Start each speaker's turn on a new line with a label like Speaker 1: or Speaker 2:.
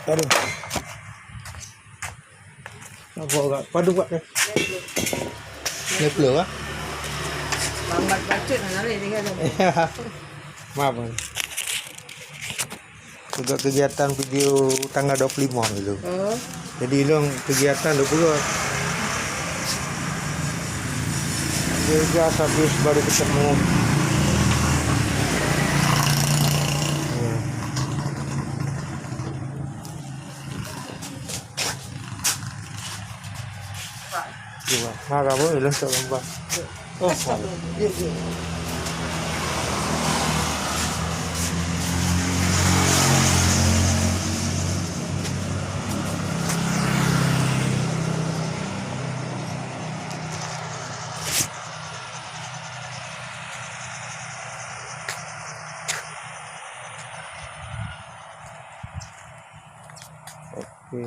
Speaker 1: Aduh. Apa agak padu buat kan? Lepas lah.
Speaker 2: Lambat bacot nak lari tinggal tu.
Speaker 1: Maaf. Juga kegiatan video tanggal 25 dulu.
Speaker 2: Oh.
Speaker 1: Jadi long kegiatan 20. Juga habis baru ketemu. Coba, marah boleh lah tak lambat. Oh, ya, ya. Okey.